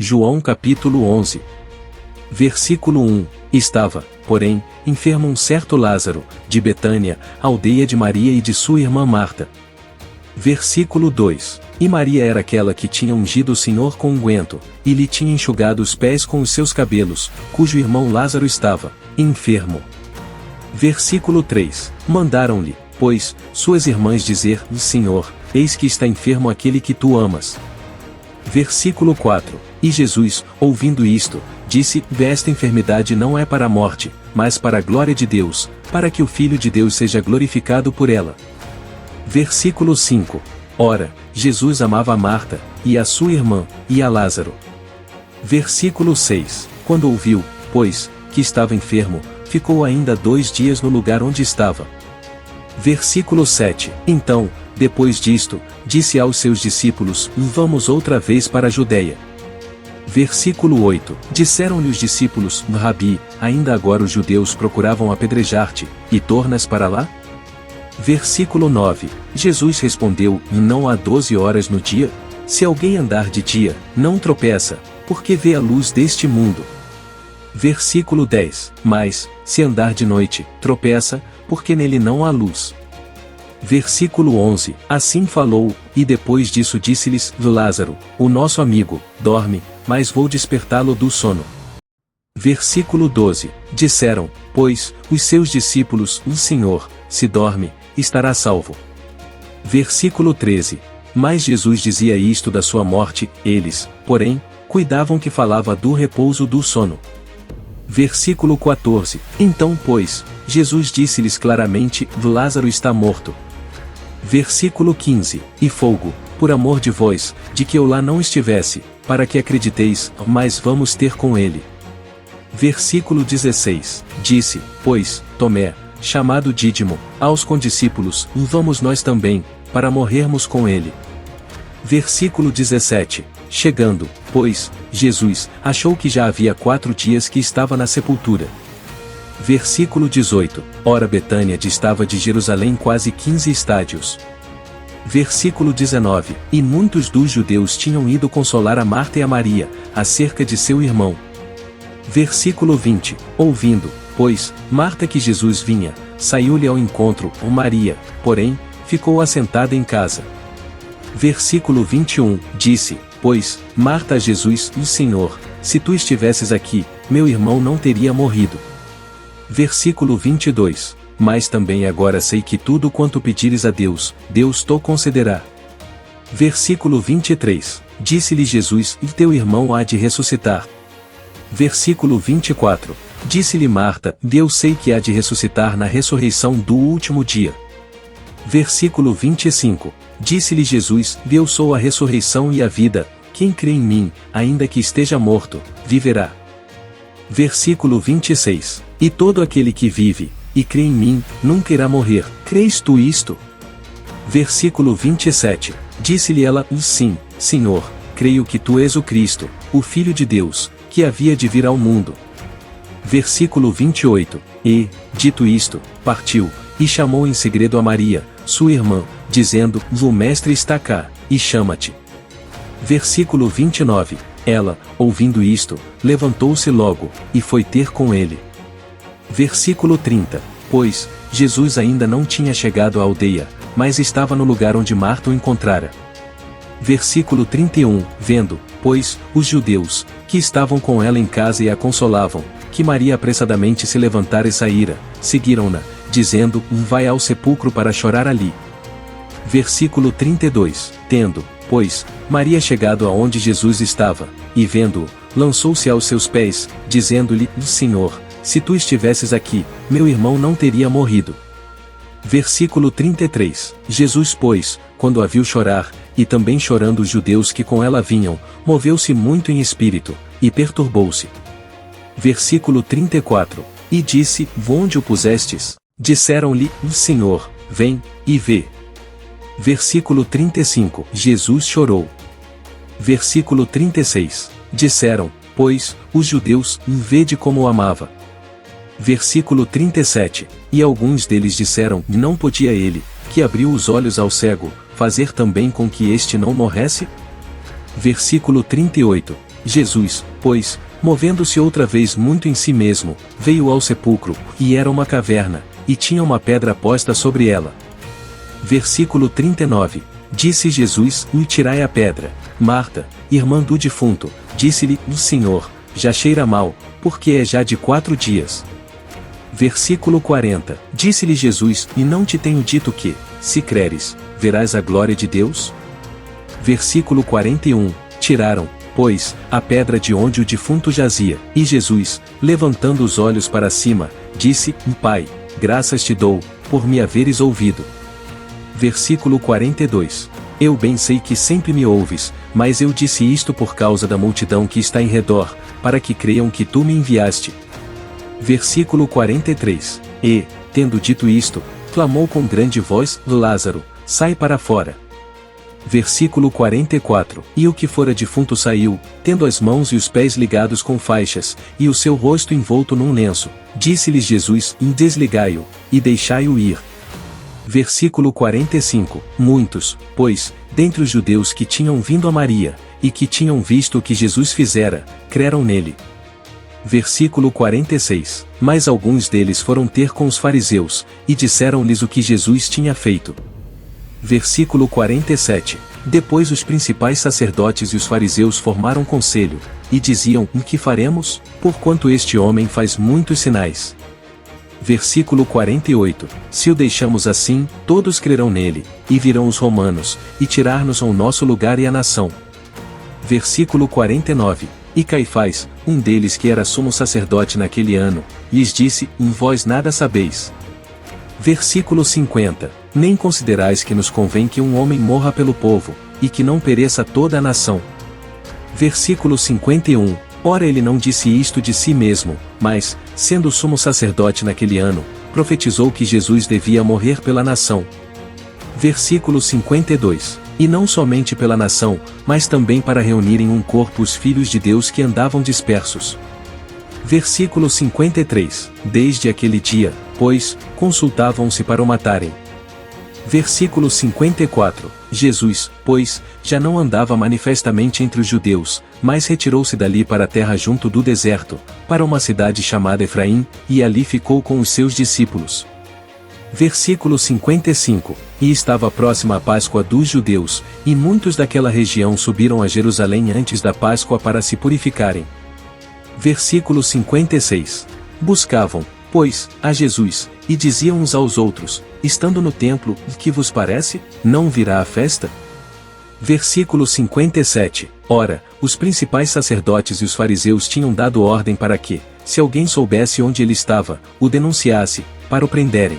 João capítulo 11. Versículo 1. Estava, porém, enfermo um certo Lázaro, de Betânia, aldeia de Maria e de sua irmã Marta. Versículo 2. E Maria era aquela que tinha ungido o Senhor com unguento, e lhe tinha enxugado os pés com os seus cabelos, cujo irmão Lázaro estava enfermo. Versículo 3. Mandaram-lhe, pois, suas irmãs dizer: Senhor, eis que está enfermo aquele que tu amas. Versículo 4. E Jesus, ouvindo isto, disse: Esta enfermidade não é para a morte, mas para a glória de Deus, para que o Filho de Deus seja glorificado por ela. Versículo 5. Ora, Jesus amava a Marta, e a sua irmã, e a Lázaro. Versículo 6. Quando ouviu, pois, que estava enfermo, ficou ainda 2 dias no lugar onde estava. Versículo 7. Então, depois disto, disse aos seus discípulos: Vamos outra vez para a Judeia. Versículo 8. Disseram-lhe os discípulos: Rabi, ainda agora os judeus procuravam apedrejar-te, e tornas para lá? Versículo 9. Jesus respondeu: Não há 12 horas no dia? Se alguém andar de dia, não tropeça, porque vê a luz deste mundo. Versículo 10. Mas, se andar de noite, tropeça, porque nele não há luz. Versículo 11. Assim falou, e depois disso disse-lhes: Lázaro, o nosso amigo, dorme, mas vou despertá-lo do sono. Versículo 12. Disseram, pois, os seus discípulos: Senhor, se dorme, estará salvo. Versículo 13. Mas Jesus dizia isto da sua morte, eles, porém, cuidavam que falava do repouso do sono. Versículo 14. Então, pois, Jesus disse-lhes claramente: Lázaro está morto. Versículo 15. E folgo, por amor de vós, de que eu lá não estivesse, para que acrediteis, mas vamos ter com ele. Versículo 16. Disse, pois, Tomé, chamado Dídimo, aos condiscípulos: Vamos nós também, para morrermos com ele. Versículo 17. Chegando, pois, Jesus, achou que já havia 4 dias que estava na sepultura. Versículo 18. Ora Betânia distava de Jerusalém quase 15 estádios. Versículo 19. E muitos dos judeus tinham ido consolar a Marta e a Maria, acerca de seu irmão. Versículo 20. Ouvindo, pois, Marta que Jesus vinha, saiu-lhe ao encontro, Maria, porém, ficou assentada em casa. Versículo 21. Disse, pois, Marta a Jesus: Senhor, se tu estivesses aqui, meu irmão não teria morrido. Versículo 22. Mas também agora sei que tudo quanto pedires a Deus, Deus to concederá. Versículo 23. Disse-lhe Jesus: Teu irmão há de ressuscitar. Versículo 24. Disse-lhe Marta: Eu sei que há de ressuscitar na ressurreição do último dia. Versículo 25. Disse-lhe Jesus: Eu sou a ressurreição e a vida, quem crê em mim, ainda que esteja morto, viverá. Versículo 26. E todo aquele que vive, e crê em mim, nunca irá morrer. Crês tu isto? Versículo 27. Disse-lhe ela: Sim, Senhor, creio que tu és o Cristo, o Filho de Deus, que havia de vir ao mundo. Versículo 28. E, dito isto, partiu, e chamou em segredo a Maria, sua irmã, dizendo: O Mestre está cá, e chama-te. Versículo 29. Ela, ouvindo isto, levantou-se logo, e foi ter com ele. Versículo 30. Pois, Jesus ainda não tinha chegado à aldeia, mas estava no lugar onde Marta o encontrara. Versículo 31. Vendo, pois, os judeus, que estavam com ela em casa e a consolavam, que Maria apressadamente se levantara e saíra, seguiram-na, dizendo: Vai ao sepulcro para chorar ali. Versículo 32. Tendo, pois, Maria chegado aonde Jesus estava, e vendo-o, lançou-se aos seus pés, dizendo-lhe: Senhor, se tu estivesses aqui, meu irmão não teria morrido. Versículo 33. Jesus, pois, quando a viu chorar, e também chorando os judeus que com ela vinham, moveu-se muito em espírito, e perturbou-se. Versículo 34. E disse: Onde o pusestes? Disseram-lhe: Senhor, vem, e vê. Versículo 35. Jesus chorou. Versículo 36. Disseram, pois, os judeus: Vede como o amava. Versículo 37. E alguns deles disseram: Não podia ele, que abriu os olhos ao cego, fazer também com que este não morresse? Versículo 38. Jesus, pois, movendo-se outra vez muito em si mesmo, veio ao sepulcro, e era uma caverna, e tinha uma pedra posta sobre ela. Versículo 39. Disse Jesus: "Me tirai a pedra." Marta, irmã do defunto, disse-lhe: "O Senhor, já cheira mal, porque é já de 4 dias." Versículo 40. Disse-lhe Jesus: "E não te tenho dito que, se creres, verás a glória de Deus?" Versículo 41. Tiraram, pois, a pedra de onde o defunto jazia, e Jesus, levantando os olhos para cima, disse: "Pai, graças te dou, por me haveres ouvido." Versículo 42. Eu bem sei que sempre me ouves, mas eu disse isto por causa da multidão que está em redor, para que creiam que tu me enviaste. Versículo 43. E, tendo dito isto, clamou com grande voz: Lázaro, sai para fora. Versículo 44. E o que fora defunto saiu, tendo as mãos e os pés ligados com faixas, e o seu rosto envolto num lenço. Disse-lhes Jesus: Desligai-o, e deixai-o ir. Versículo 45. Muitos, pois, dentre os judeus que tinham vindo a Maria, e que tinham visto o que Jesus fizera, creram nele. Versículo 46. Mas alguns deles foram ter com os fariseus, e disseram-lhes o que Jesus tinha feito. Versículo 47. Depois os principais sacerdotes e os fariseus formaram conselho, e diziam: O que faremos, porquanto este homem faz muitos sinais? Versículo 48. Se o deixamos assim, todos crerão nele, e virão os romanos, e tirar-nos o nosso lugar e a nação. Versículo 49. E Caifás, um deles que era sumo sacerdote naquele ano, lhes disse: Vós nada sabeis. Versículo 50. Nem considerais que nos convém que um homem morra pelo povo, e que não pereça toda a nação. Versículo 51. Ora ele não disse isto de si mesmo, mas, sendo sumo sacerdote naquele ano, profetizou que Jesus devia morrer pela nação. Versículo 52. E não somente pela nação, mas também para reunir em um corpo os filhos de Deus que andavam dispersos. Versículo 53. Desde aquele dia, pois, consultavam-se para o matarem. Versículo 54. Jesus, pois, já não andava manifestamente entre os judeus, mas retirou-se dali para a terra junto do deserto, para uma cidade chamada Efraim, e ali ficou com os seus discípulos. Versículo 55. E estava próxima a Páscoa dos judeus, e muitos daquela região subiram a Jerusalém antes da Páscoa para se purificarem. Versículo 56. Buscavam, pois, a Jesus, e diziam uns aos outros: estando no templo, que vos parece? Não virá a festa? Versículo 57. Ora, os principais sacerdotes e os fariseus tinham dado ordem para que, se alguém soubesse onde ele estava, o denunciasse, para o prenderem.